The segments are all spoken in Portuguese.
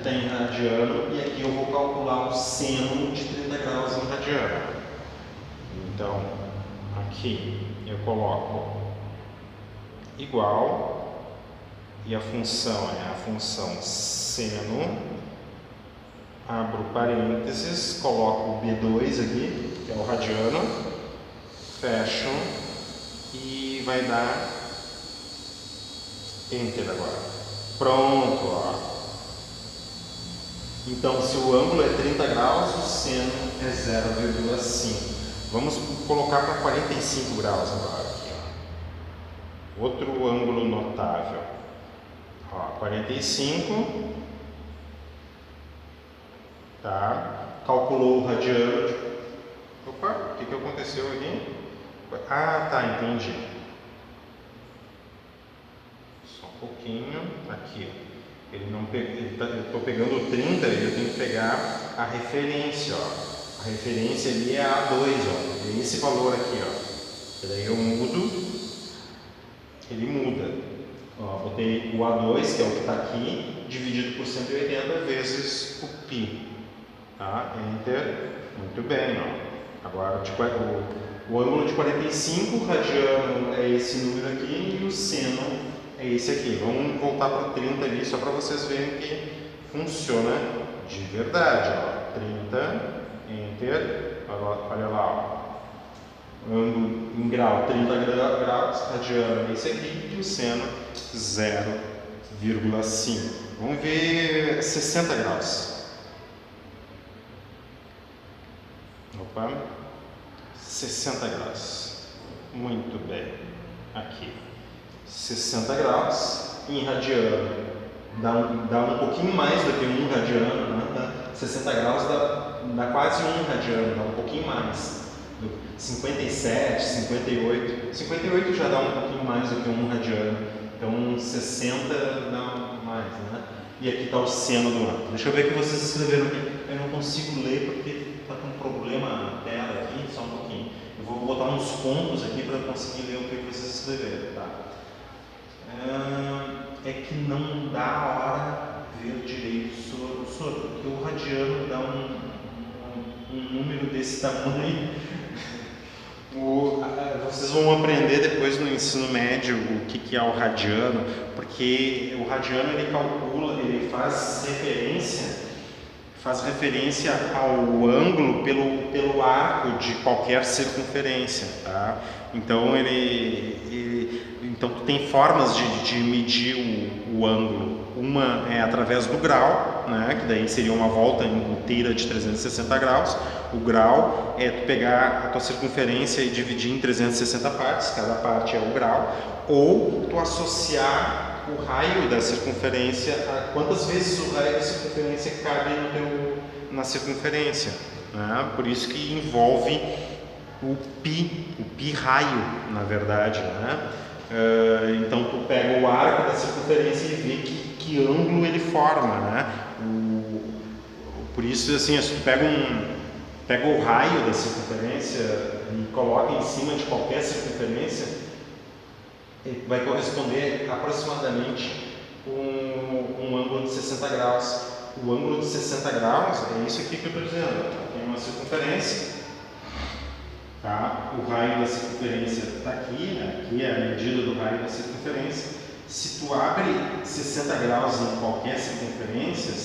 está em radiano, e aqui eu vou calcular o seno de 30 graus em radiano. Então, aqui eu coloco igual, e a função é a função seno, abro parênteses, coloco o B2 aqui, que é o radiano, fecho e vai dar Enter agora. Pronto, ó. Então, se o ângulo é 30 graus, o seno é 0,5. Vamos colocar para 45 graus agora. Aqui, ó. Outro ângulo notável. Ó, 45. Tá? Calculou o radiano. Opa, o que aconteceu aqui? Ah, tá, entendi. Só um pouquinho. Aqui. Eu estou pegando o 30 e eu tenho que pegar a referência, ó. A referência ali é A2, ó. É esse valor aqui, ó. E daí eu mudo, ele muda. Ó, botei o A2, que é o que está aqui, dividido por 180 vezes o π. Tá? Enter. Muito bem, ó. Agora o ângulo de 45, o radiano é esse número aqui e o seno é esse aqui. Vamos voltar para o 30 ali, só para vocês verem que funciona de verdade. Ó. 30, Enter, olha lá, ó. Ângulo em grau 30 graus, radiano é esse aqui e o seno 0,5. Vamos ver 60 graus. Opa, 60 graus. Muito bem. Aqui. 60 graus em radiano dá um pouquinho mais do que 1 radiano, né? 60 graus dá quase 1 radiano, dá um pouquinho mais. 57, 58. 58 já dá um pouquinho mais do que 1 radiano. Então 60 dá mais, né? E aqui está o seno do ângulo. Deixa eu ver o que vocês escreveram aqui. Eu não consigo ler porque está com um problema na tela aqui, só um pouquinho. Eu vou botar uns pontos aqui para conseguir ler o que vocês escreveram, tá? É que não dá a hora ver direito sobre, porque o radiano dá um número desse tamanho. Vocês vão aprender depois no ensino médio o que é o radiano, porque o radiano ele calcula, ele faz referência ao ângulo pelo arco de qualquer circunferência, tá? Então então tem formas de medir o ângulo. Uma é através do grau, né? Que daí seria uma volta inteira de 360 graus. O grau é tu pegar a tua circunferência e dividir em 360 partes, cada parte é o grau, ou tu associar o raio da circunferência a quantas vezes o raio da circunferência cabe na circunferência, né? Por isso que envolve o pi raio, na verdade, né? Então tu pega o arco da circunferência e vê que ângulo ele forma, né? Por isso, assim, se tu pega o raio da circunferência e coloca em cima de qualquer circunferência, vai corresponder aproximadamente um ângulo de 60 graus. O ângulo de 60 graus é isso aqui que eu estou dizendo. Tem uma circunferência. Tá? O raio da circunferência está aqui, né? Aqui é a medida do raio da circunferência. Se tu abre 60 graus em qualquer circunferência,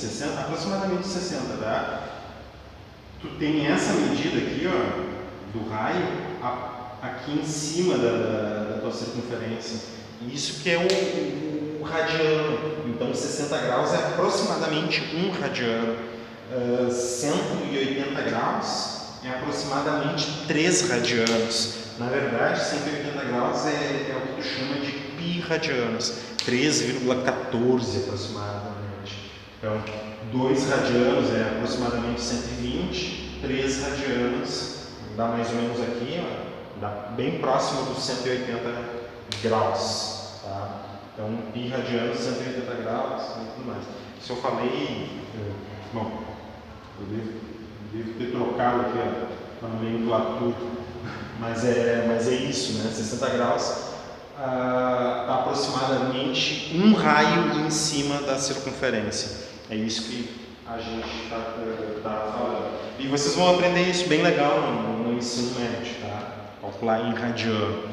aproximadamente 60, tá? Tu tem essa medida aqui, ó, do raio, aqui em cima da tua circunferência. Isso que é o radiano. Então 60 graus é aproximadamente 1 radiano. 180 graus é aproximadamente 3 radianos. Na verdade, 180 graus é o que tu chama de pi radianos, 3,14 aproximadamente. Então, 2 radianos é aproximadamente 120, 3 radianos dá mais ou menos aqui, ó, dá bem próximo dos 180 graus. Tá? Então, pi radianos, 180 graus e tudo mais. Se eu falei, bom, eu devo ter trocado aqui para não nomenclatura tudo, mas é isso, né? 60 graus, aproximadamente um raio em cima da circunferência. É isso que a gente está falando. E vocês vão aprender isso bem legal no ensino médio, tá? Calcular em radiano.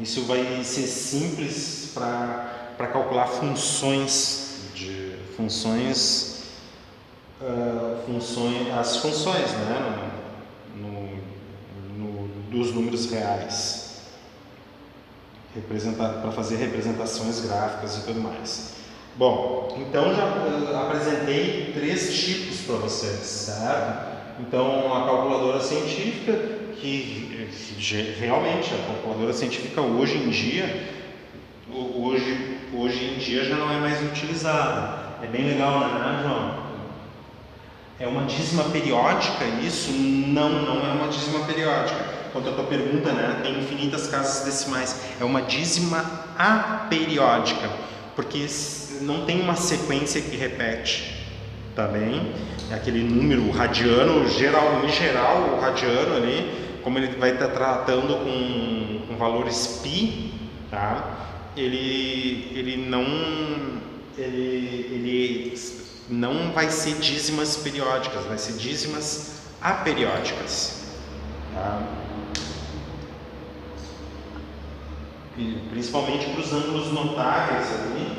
Isso vai ser simples para calcular as funções, né? Dos números reais, para fazer representações gráficas e tudo mais. Bom, então já apresentei 3 tipos para vocês, certo? Então a calculadora científica, que realmente a calculadora científica hoje em dia já não é mais utilizada. É bem legal, né, João? É uma dízima periódica isso? Não é uma dízima periódica. Quanto à tua pergunta, né, tem infinitas casas decimais. É uma dízima aperiódica, porque não tem uma sequência que repete, tá bem? É aquele número radiano, em geral, o radiano ali, como ele vai estar tratando com valores π, tá? Ele não vai ser dízimas periódicas, vai ser dízimas aperiódicas, tá? E principalmente para os ângulos notáveis ali,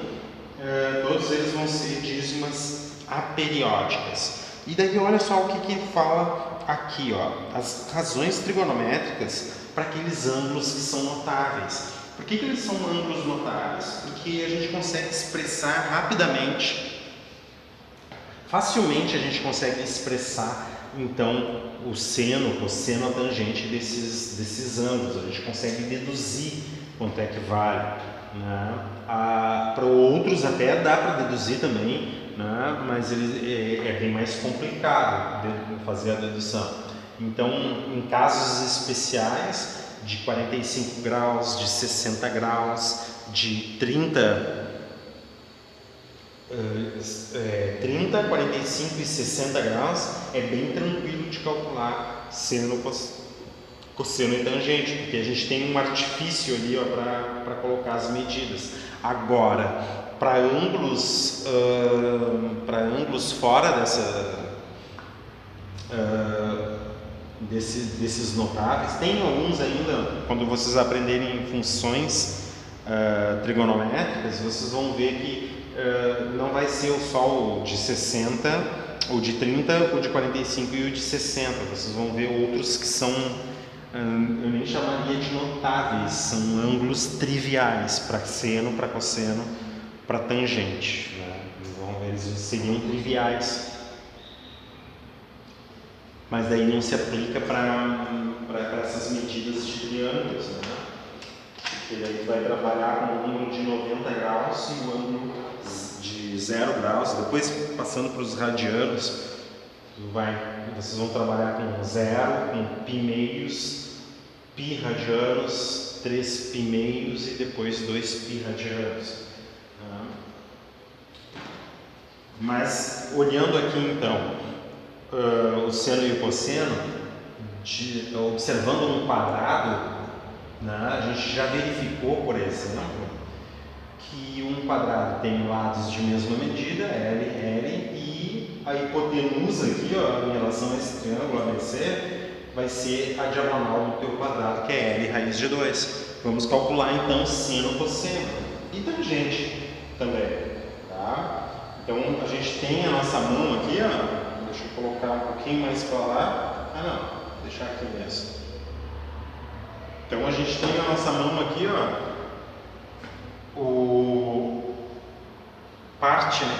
todos eles vão ser dízimas aperiódicas. E daí olha só o que ele fala aqui, ó, as razões trigonométricas para aqueles ângulos que são notáveis. Por que eles são ângulos notáveis? Porque a gente consegue expressar rapidamente, facilmente a gente consegue expressar então o seno, cosseno, a tangente desses ângulos. A gente consegue deduzir quanto é que vale, né? Para outros até dá para deduzir também, né? Mas é bem mais complicado de fazer a dedução. Então, em casos especiais de 45 graus, de 60 graus, de 30, 45 e 60 graus, é bem tranquilo de calcular seno, cosseno e tangente, porque a gente tem um artifício ali para colocar as medidas. Agora, para ângulos fora desses notáveis, tem alguns ainda, quando vocês aprenderem funções trigonométricas, vocês vão ver que não vai ser só o de 60, o de 30, o de 45 e o de 60. Vocês vão ver outros que são, eu nem chamaria de notáveis, são ângulos triviais para seno, para cosseno, para tangente, né? Eles seriam triviais, mas daí não se aplica para essas medidas de triângulos, né? Porque daí vai trabalhar com o ângulo de 90 graus e o ângulo de 0 graus. Depois, passando para os radianos, vocês vão trabalhar com 0, com π meios, π radianos, 3 π meios e depois 2 π radianos. Mas, olhando aqui então, o seno e o cosseno, observando um quadrado, né, a gente já verificou, por exemplo, que um quadrado tem lados de mesma medida, L, e a hipotenusa aqui, ó, em relação a esse triângulo ABC, vai ser a diagonal do teu quadrado, que é L raiz de 2. Vamos calcular então seno, cosseno e tangente também, tá? Então a gente tem a nossa mão aqui, ó, deixa eu colocar um pouquinho mais para lá, não, deixar aqui mesmo. Então a gente tem a nossa mão aqui, ó,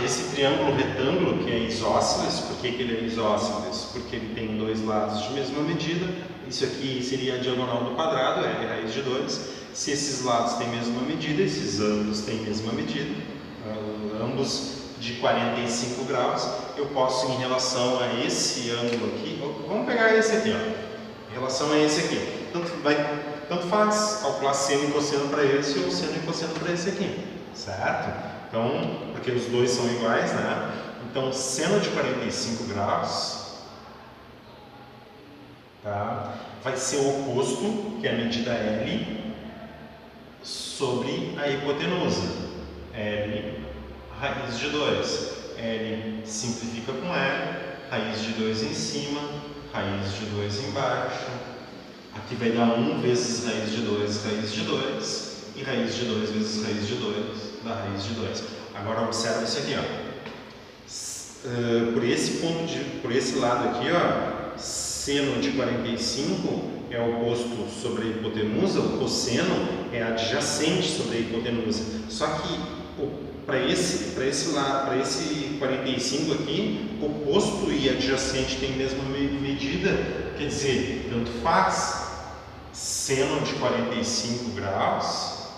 esse triângulo retângulo que é isósceles. Por que ele é isósceles? Porque ele tem 2 lados de mesma medida. Isso aqui seria a diagonal do quadrado, L raiz de 2. Se esses lados têm a mesma medida, esses ângulos têm a mesma medida, ambos de 45 graus, eu posso, em relação a esse ângulo aqui, vamos pegar esse aqui, ó, em relação a esse aqui, tanto faz calcular seno e cosseno para esse ou seno e cosseno para esse aqui, certo? Então, porque os dois são iguais, né? Então, seno de 45 graus, tá, vai ser o oposto, que é a medida L, sobre a hipotenusa, L raiz de 2. 2 em cima, raiz de 2 embaixo. Aqui vai dar 1 vezes raiz de 2 e raiz de 2 vezes raiz de 2 da raiz de 2. Agora observa isso aqui, ó. Por esse lado aqui, ó, seno de 45 é oposto sobre a hipotenusa, o cosseno é adjacente sobre a hipotenusa. Só que para esse 45 aqui, oposto e adjacente tem a mesma medida, quer dizer, tanto faz. Seno de 45 graus,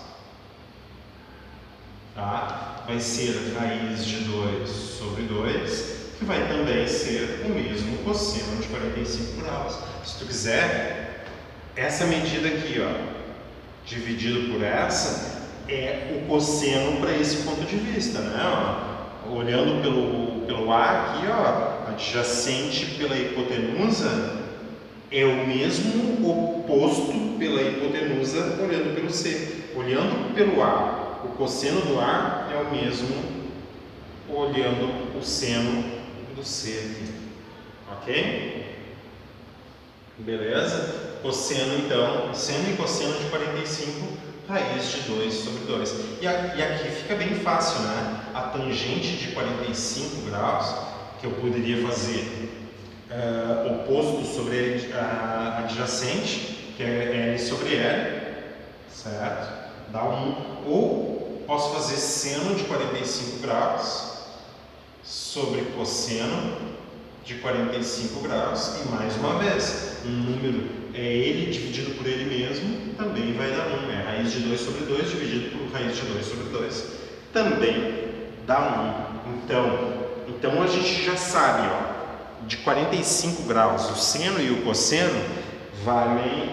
tá? Vai ser raiz de 2 sobre 2, que vai também ser o mesmo cosseno de 45 graus. Se tu quiser, essa medida aqui, ó, dividido por essa, é o cosseno para esse ponto de vista, né? Ó, olhando pelo A aqui, ó, adjacente pela hipotenusa, é o mesmo oposto pela hipotenusa olhando pelo C. Olhando pelo A, o cosseno do A é o mesmo olhando o seno do C aqui. Ok? Beleza? Cosseno, então, seno e cosseno de 45, raiz de 2 sobre 2. E aqui fica bem fácil, né? A tangente de 45 graus, que eu poderia fazer oposto sobre a adjacente, que é L sobre L, certo? Dá 1. Ou posso fazer seno de 45 graus sobre cosseno de 45 graus, e mais uma vez, um número é ele dividido por ele mesmo, também vai dar 1. É raiz de 2 sobre 2 dividido por raiz de 2 sobre 2, também dá 1. Então a gente já sabe, ó, de 45 graus, o seno e o cosseno valem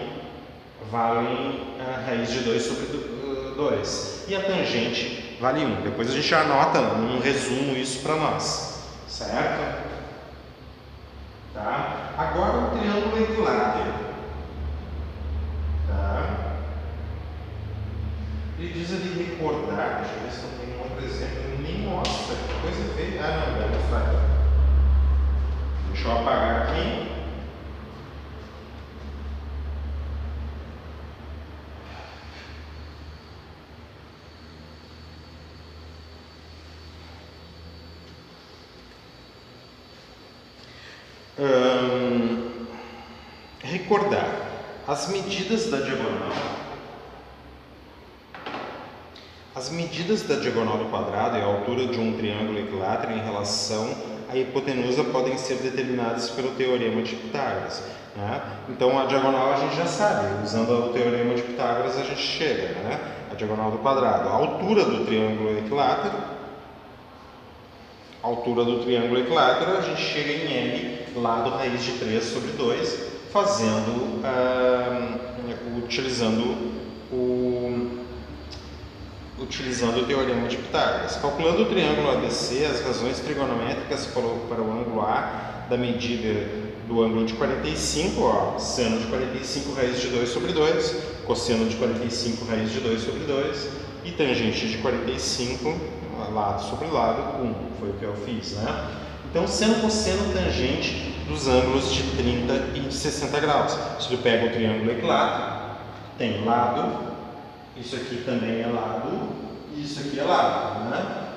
a raiz de 2 sobre 2. E a tangente vale 1. Depois a gente anota um resumo isso para nós. Certo? Tá? Agora o triângulo equilátero. Tá? Ele diz ali recordar. Deixa eu ver se não tem um outro exemplo. Ele nem mostra. Que coisa feia. Ah, não, vai mostrar aqui. Deixa eu apagar aqui. Recordar as medidas da diagonal. As medidas da diagonal do quadrado e a altura de um triângulo equilátero em relação à hipotenusa podem ser determinadas pelo teorema de Pitágoras. Né? Então a diagonal a gente já sabe, usando o teorema de Pitágoras a gente chega, né? A diagonal do quadrado. A altura do triângulo equilátero, a gente chega em L, lado raiz de 3 sobre 2, fazendo, utilizando o teorema de Pitágoras. Calculando o triângulo ABC, as razões trigonométricas para o ângulo A da medida do ângulo de 45, ó, seno de 45 raiz de 2 sobre 2, cosseno de 45 raiz de 2 sobre 2 e tangente de 45 lado sobre lado, 1. Foi o que eu fiz, né? Então, seno, cosseno, tangente dos ângulos de 30 e de 60 graus. Se tu pega o triângulo equilátero, tem lado, isso aqui também é lado, e isso aqui é lado, né?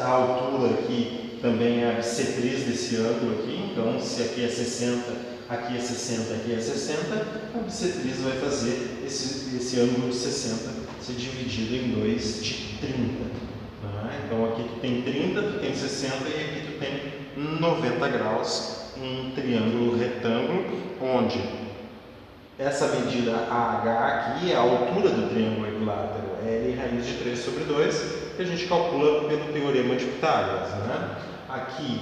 A altura aqui também é a bissetriz desse ângulo aqui, então se aqui é 60, aqui é 60, aqui é 60, a bissetriz vai fazer esse ângulo de 60 ser dividido em 2 de 30. Né? Então aqui tu tem 30, tu tem 60 e aqui tu tem 90 graus, um triângulo retângulo, onde essa medida AH aqui é a altura do triângulo equilátero, L raiz de 3 sobre 2, que a gente calcula pelo teorema de Pitágoras. Né? Aqui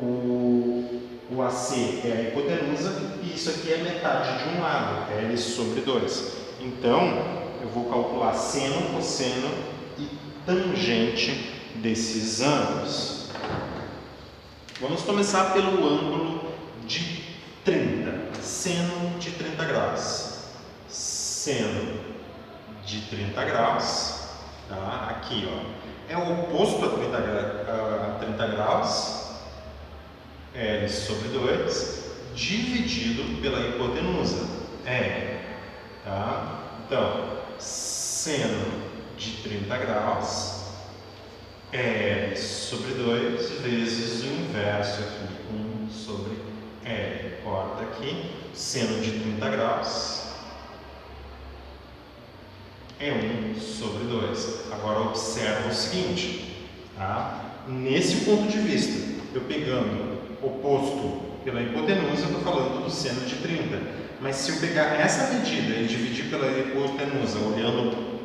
o AC é a hipotenusa e isso aqui é metade de um lado, L sobre 2. Então, eu vou calcular seno, cosseno e tangente desses ângulos. Vamos começar pelo ângulo de 30. Seno de 30 graus. Seno de 30 graus. Tá? Aqui, ó, é o oposto a 30 graus. L sobre 2 dividido pela hipotenusa, L. Tá? Então, seno de 30 graus, L sobre 2 vezes o inverso aqui, 1 sobre L. Corta aqui, seno de 30 graus é 1 sobre 2. Agora observa o seguinte, tá? Nesse ponto de vista, eu pegando oposto pela hipotenusa, eu estou falando do seno de 30. Mas se eu pegar essa medida e dividir pela hipotenusa, olhando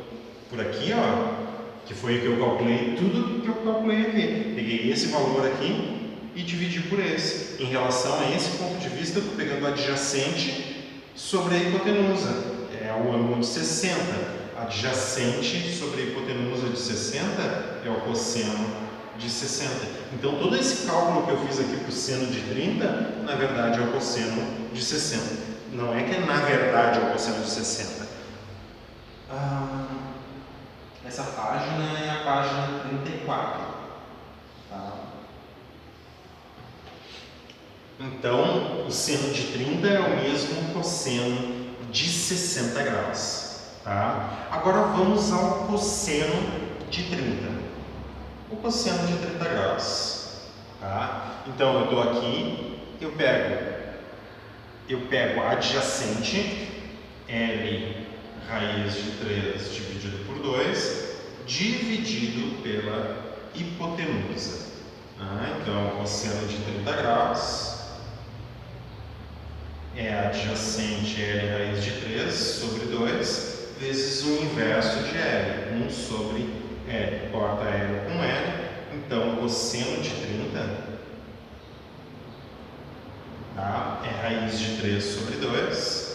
por aqui, ó, que foi o que eu calculei, tudo que eu calculei aqui. Peguei esse valor aqui e dividi por esse. Em relação a esse ponto de vista, eu estou pegando o adjacente sobre a hipotenusa. É o ângulo de 60. Adjacente sobre a hipotenusa de 60 é o cosseno de 60. Então, todo esse cálculo que eu fiz aqui para o seno de 30, na verdade é o cosseno de 60. Não é que na verdade é o cosseno de 60. Essa página é a página 34. Tá? Então, o seno de 30 é o mesmo cosseno de 60 graus. Tá? Agora vamos ao cosseno de 30. O cosseno de 30 graus. Tá? Então, eu estou aqui, eu pego a adjacente, L raiz de 3 dividido por 2, dividido pela hipotenusa. Então, o cosseno de 30 graus é adjacente L raiz de 3 sobre 2, vezes o inverso de L, 1 sobre L. Corta L com L, então o cosseno de 30 tá, é raiz de 3 sobre 2.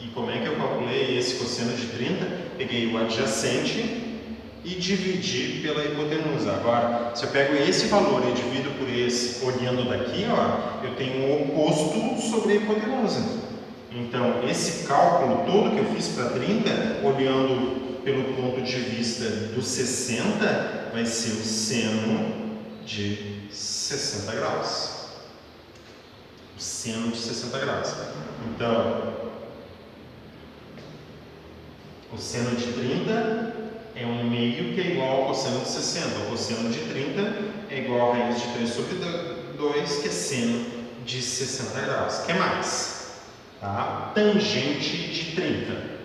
E como é que eu calculei esse cosseno de 30? Peguei o adjacente e dividi pela hipotenusa. Agora, se eu pego esse valor e divido por esse, olhando daqui, ó, eu tenho o oposto sobre a hipotenusa. Então, esse cálculo todo que eu fiz para 30, olhando pelo ponto de vista do 60, vai ser o seno de 60 graus. O seno de 60 graus. Então, o seno de 30 é 1/2 que é igual ao cosseno de 60. O cosseno de 30 é igual a raiz de 3 sobre 2, que é seno de 60 graus. O que mais? Tá? Tangente de 30.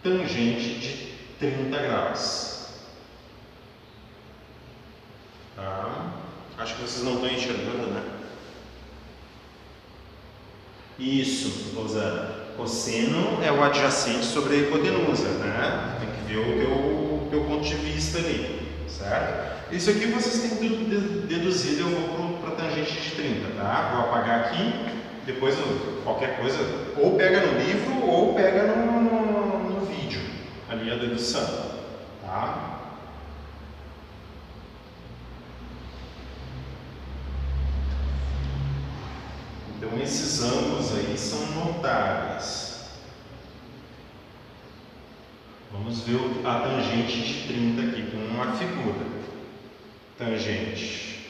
Tangente de 30 graus. Tá? Acho que vocês não estão enxergando, né? Isso, Rosana. Cosseno é o adjacente sobre a hipotenusa, né? Tem que ver o teu ponto de vista ali, certo? Isso aqui vocês têm tudo deduzido, eu vou para a tangente de 30, tá? Vou apagar aqui, depois qualquer coisa, ou pega no livro ou pega no vídeo, ali a dedução, tá? Então, esses ângulos aí são notáveis. Vamos ver a tangente de 30 aqui com uma figura. Tangente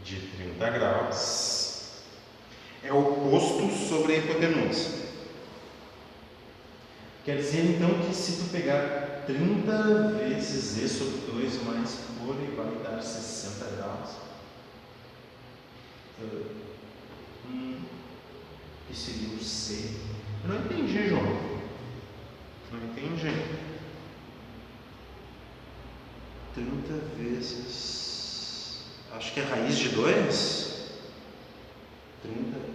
de 30 graus é oposto sobre a hipotenusa. Quer dizer, então, que se tu pegar 30 vezes e sobre 2 mais por, vai dar 60 graus. Que seria o C? Eu não entendi, João. Não entendi. 30 vezes... Acho que é raiz de 2? 30...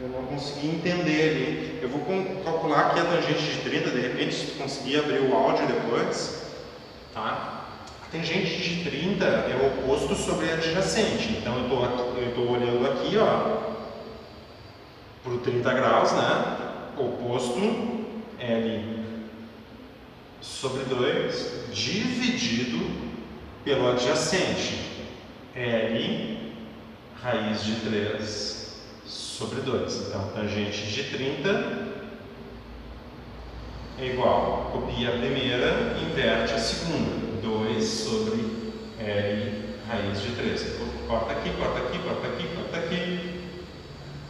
Eu não consegui entender ali. Eu vou calcular aqui a tangente de 30, de repente, se conseguir abrir o áudio depois. Tá? A tangente de 30 é o oposto sobre a adjacente. Então, eu estou olhando aqui, ó, para o 30 graus, né? Oposto L sobre 2 dividido pelo adjacente L raiz de 3 sobre 2. Então, tangente de 30 é igual, copia a primeira, inverte a segunda, 2 sobre L raiz de 3. Corta aqui, corta aqui, corta aqui, corta aqui.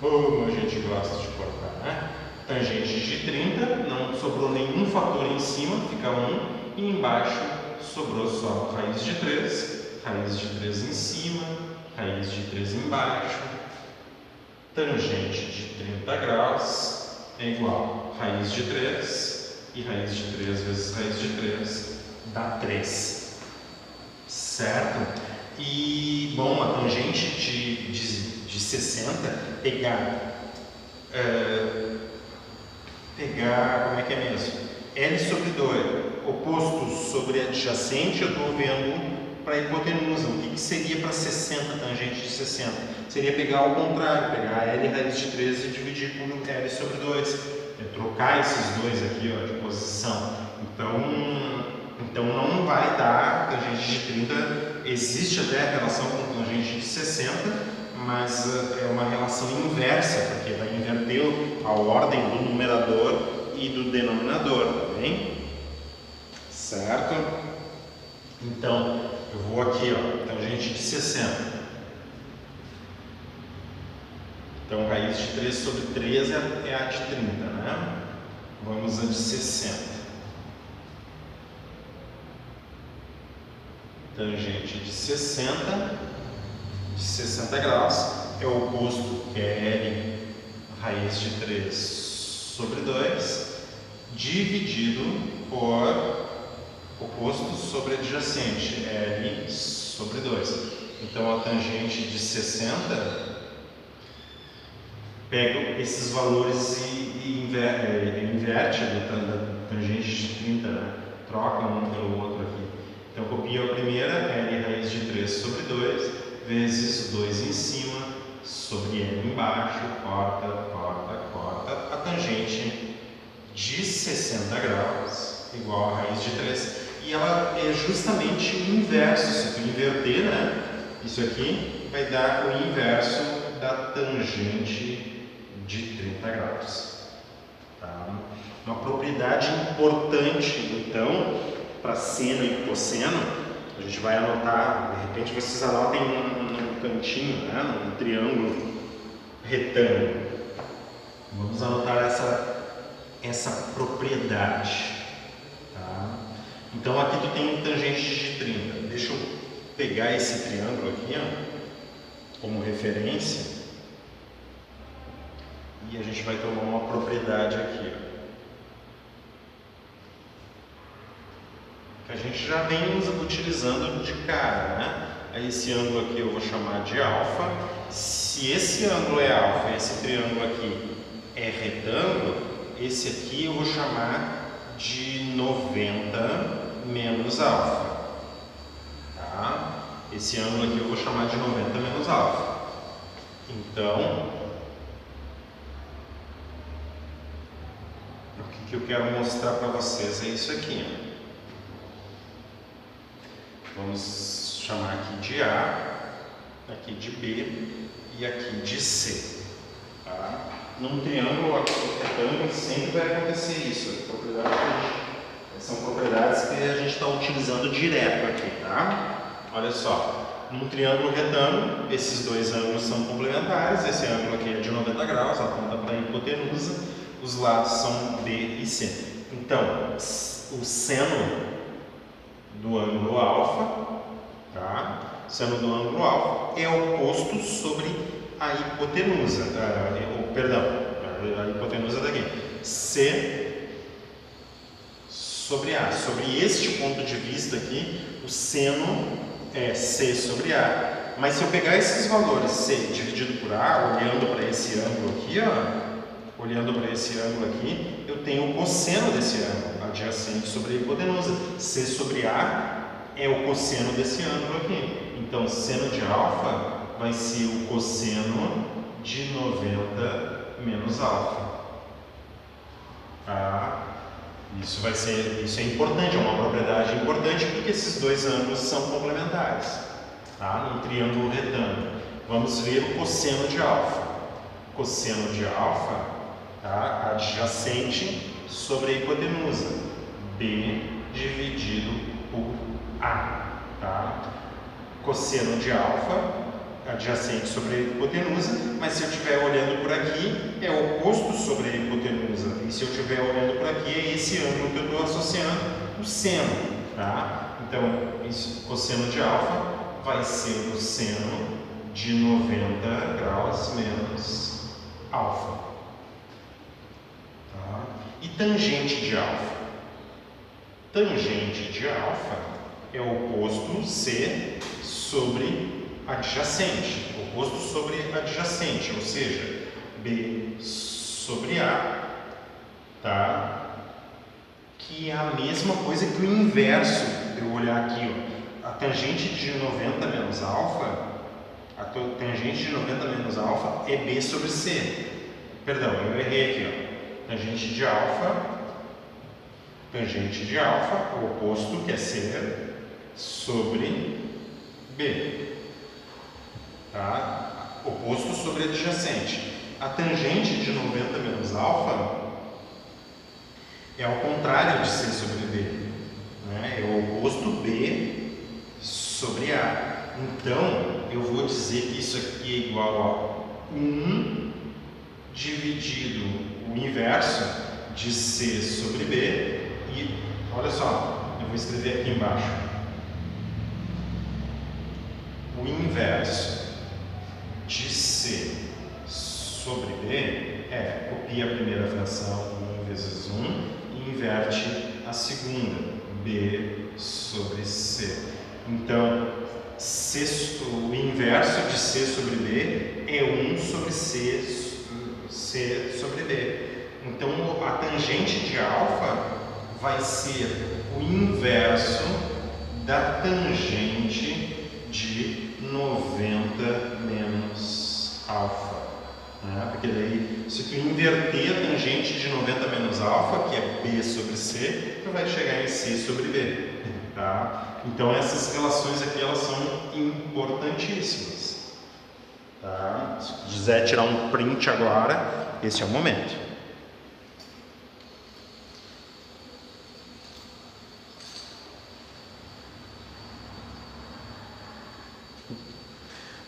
Como a gente gosta de cortar, né? Tangente de 30, não sobrou nenhum fator em cima, fica 1, e embaixo sobrou só raiz de 3 em cima, raiz de 3 embaixo. Tangente de 30 graus é igual a raiz de 3, e raiz de 3 vezes raiz de 3 dá 3. Certo? E, bom, a tangente de 60, pegar, como é que é mesmo? L sobre 2, oposto sobre adjacente, eu estou vendo para a hipotenusa. O que seria para 60, tangente de 60? Seria pegar ao contrário, pegar L raiz de 3 e dividir por L sobre 2. É trocar esses dois aqui, ó, de posição. Então não vai dar tangente de 30. Existe até a relação com tangente de 60, mas é uma relação inversa, porque vai inverter a ordem do numerador e do denominador, tá bem? Certo? Então, eu vou aqui, ó, tangente de 60. Então, raiz de 3 sobre 3 é a de 30, né? Vamos a de 60. Tangente de 60 graus, é o oposto, que é L raiz de 3 sobre 2, dividido por oposto sobre adjacente, L sobre 2. Então, a tangente de 60, pega esses valores e inverte da tangente de 30, né? Troca um pelo outro aqui. Então, copio a primeira, L raiz de 3 sobre 2, vezes 2 em cima, sobre L embaixo, corta, corta, corta. A tangente de 60 graus, igual a raiz de 3. E ela é justamente o inverso. Se tu inverter, né? Isso aqui vai dar o inverso da tangente de 30 graus. Tá? Uma propriedade importante, então, para seno e cosseno, a gente vai anotar, de repente vocês anotem num cantinho, né, num triângulo retângulo. Vamos anotar essa propriedade. Tá? Então aqui tu tem tangente de 30. Deixa eu pegar esse triângulo aqui, ó, como referência, e a gente vai tomar uma propriedade aqui, ó, que a gente já vem utilizando de cara, né? Aí esse ângulo aqui eu vou chamar de alfa. Se esse ângulo é alfa, esse triângulo aqui é retângulo, esse aqui eu vou chamar de 90 menos alfa. Tá? Esse ângulo aqui eu vou chamar de 90 menos alfa. Então, o que eu quero mostrar para vocês é isso aqui, ó. Vamos chamar aqui de A, aqui de B e aqui de C. Tá? Num triângulo retângulo sempre vai acontecer isso. São propriedades que a gente está utilizando direto aqui. Tá? Olha só, num triângulo retângulo, esses dois ângulos são complementares. Esse ângulo aqui é de 90 graus, aponta para a hipotenusa. Os lados são B e C. Então, o seno do ângulo alfa, tá? Seno do ângulo alfa é oposto sobre a hipotenusa, a hipotenusa daqui, C sobre A. Sobre este ponto de vista aqui, o seno é C sobre A. Mas se eu pegar esses valores C dividido por A, olhando para esse ângulo aqui, ó, olhando para esse ângulo aqui, eu tenho o cosseno desse ângulo, adjacente sobre a hipotenusa. C sobre A é o cosseno desse ângulo aqui. Então, seno de alfa vai ser o cosseno de 90 menos alfa. Tá? Isso é importante, é uma propriedade importante, porque esses dois ângulos são complementares. Tá? Num triângulo retângulo. Vamos ver o cosseno de alfa. Cosseno de alfa, tá? Adjacente sobre a hipotenusa. B dividido por A. Tá? Cosseno de alfa adjacente sobre a hipotenusa, mas se eu estiver olhando por aqui, é oposto sobre a hipotenusa. E se eu estiver olhando por aqui, é esse ângulo que eu estou associando, o seno. Tá? Então, cosseno de alfa vai ser o seno de 90 graus menos alfa. Tá? E tangente de alfa? Tangente de alfa é o oposto C sobre adjacente, oposto sobre adjacente, ou seja, B sobre A, tá? Que é a mesma coisa que o inverso. Eu olhar aqui, ó, a tangente de 90 menos alfa, a tangente de 90 menos alfa é B sobre C. Perdão, eu errei aqui, ó. Tangente de alfa, o oposto que é C sobre B. Tá? Oposto sobre adjacente. A tangente de 90 menos alfa é ao contrário de C sobre B. Né? É o oposto B sobre A. Então, eu vou dizer que isso aqui é igual a 1 dividido o inverso de C sobre B. E, olha só, eu vou escrever aqui embaixo. O inverso de C sobre B é, copia a primeira fração, 1 vezes 1, e inverte a segunda, B sobre C. Então, o inverso de C sobre B é 1 sobre C sobre B. Então, a tangente de alfa vai ser o inverso da tangente de 90 menos alfa. Né? Porque daí, se tu inverter a tangente de 90 menos alfa, que é B sobre C, tu vai chegar em C sobre B. Tá? Então, essas relações aqui, elas são importantíssimas. Tá? Se quiser tirar um print agora, esse é o momento.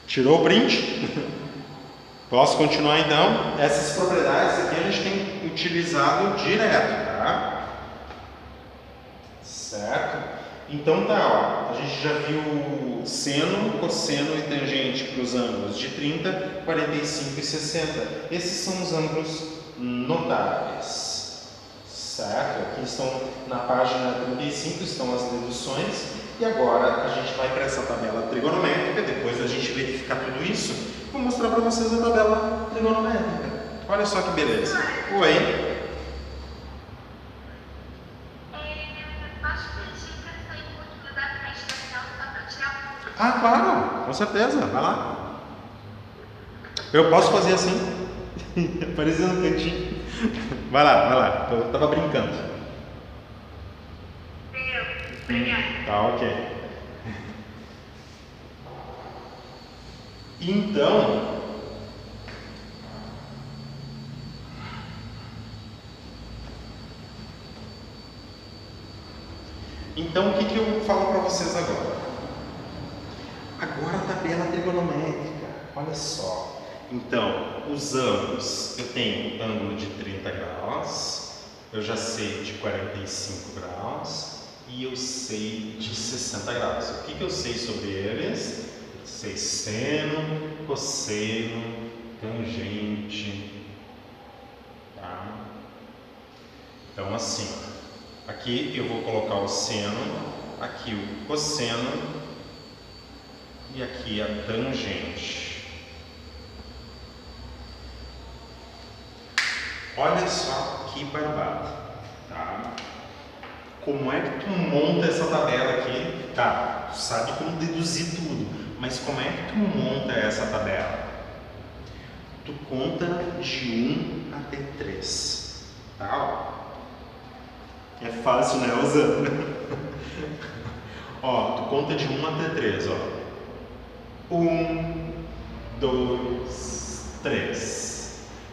Tirou o print? Posso continuar então? Essas propriedades aqui a gente tem utilizado direto, tá? Certo? Então tá, ó, a gente já viu seno, cosseno e tangente para os ângulos de 30, 45 e 60. Esses são os ângulos notáveis. Certo? Aqui estão na página 35, estão as deduções. E agora a gente vai para essa tabela trigonométrica, depois da gente verificar tudo isso, vou mostrar para vocês a tabela trigonométrica. Olha só que beleza. Oi. Ah, claro, com certeza, vai lá. Eu posso fazer assim, aparecendo no cantinho. Vai lá, eu tava brincando. Tá, ok. Então, o que eu falo para vocês agora? Agora a tabela trigonométrica, olha só. Então, os ângulos, eu tenho ângulo de 30 graus, eu já sei de 45 graus e eu sei de 60 graus. O que eu sei sobre eles? Eu sei seno, cosseno, tangente. Tá? Então, assim, aqui eu vou colocar o seno, aqui o cosseno e aqui a tangente. Olha só que barbada, tá? Como é que tu monta essa tabela aqui? Tá, tu sabe como deduzir tudo, mas como é que tu monta essa tabela? Tu conta de 1 até 3, tá? É fácil, né, usando? Ó, tu conta de 1 até 3, ó. 1, 2, 3.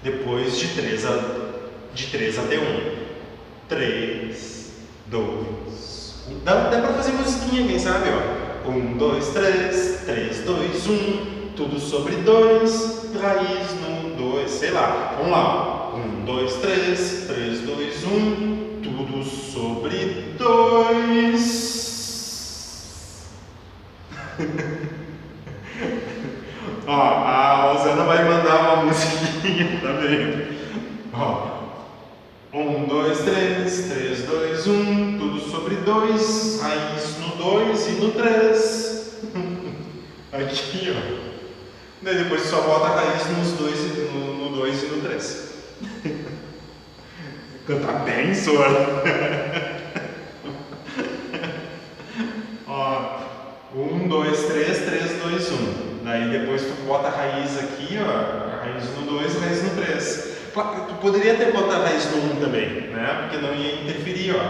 Depois de 3 até 1. 3, 2, 1. Dá pra fazer musiquinha, quem sabe, ó. 1, 2, 3, 3, 2, 1. Tudo sobre 2, raiz no 2, sei lá. Vamos lá. 1, 2, 3, 3, 2, 1. Tudo sobre 2. Ó, a Rosana vai mandar uma musiquinha, tá vendo? Ó. 1, 2, 3, 3, 2, 1, tudo sobre 2, raiz no 2 e no 3. Aqui, ó. Daí depois só bota a raiz nos dois, no 2 e no 3. Cantar bem, Sora. Ó, 1, 2, 3, 3, 2, 1. Daí depois tu bota a raiz aqui, ó, a raiz no 2 e a raiz no 3. Tu poderia ter botado a raiz no 1 também, né? Porque não ia interferir, ó.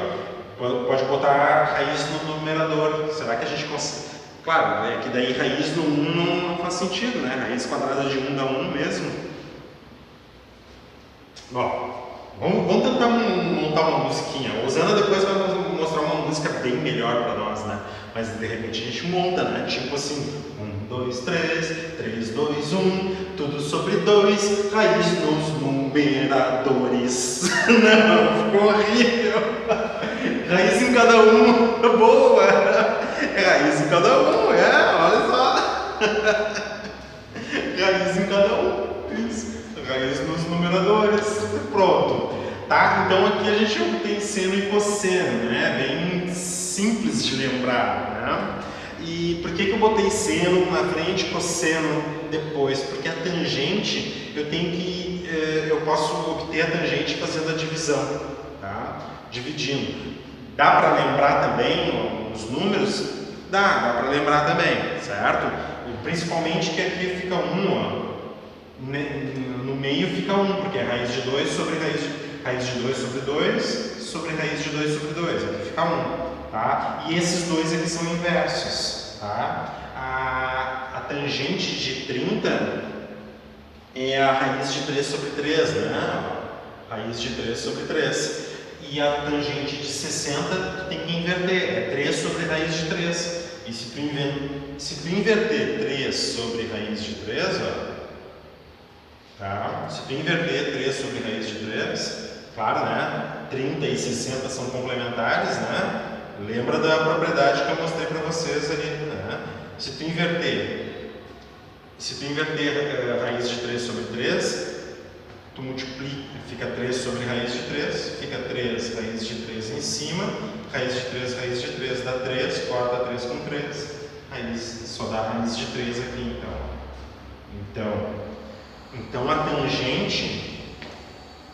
Pode botar a raiz no numerador. Será que a gente consegue? Claro, é que daí raiz no 1 não faz sentido, né? Raiz quadrada de 1 dá 1 mesmo. Ó, vamos tentar montar uma musiquinha. A Rosana depois vai mostrar uma música bem melhor para nós, né? Mas de repente a gente monta, né? Tipo assim, 1, 2, 3, 3, 2, 1, tudo sobre 2, raiz nos numeradores. Não, ficou horrível. Raiz em cada um, boa. Raiz em cada um, olha só. Raiz em cada um, isso. Raiz nos numeradores, pronto. Tá? Então aqui a gente tem seno e cosseno, né? Bem simples de lembrar, né? E por que eu botei seno na frente e cosseno depois? Porque a tangente, eu posso obter a tangente fazendo a divisão, tá? Dividindo. Dá para lembrar também os números? Dá para lembrar também, certo? Principalmente que aqui fica 1, ó. No meio fica 1, porque é raiz de 2 sobre raiz de 2 sobre 2 sobre raiz de 2 sobre 2, aqui fica 1, tá? E esses dois aqui são inversos, tá? A tangente de 30 é a raiz de 3 sobre 3, né? Raiz de 3 sobre 3. E a tangente de 60 tu tem que inverter, é 3 sobre raiz de 3. E se tu inverter 3 sobre raiz de 3, ó, tá? Se tu inverter 3 sobre raiz de 3, claro, né? 30 e 60 são complementares, né? Lembra da propriedade que eu mostrei para vocês ali, né? Se tu inverter raiz de 3 sobre 3, tu multiplica, fica 3 sobre raiz de 3, fica 3 raiz de 3 em cima, raiz de 3 dá 3, corta 3 com 3, só dá raiz de 3 aqui então. Então a tangente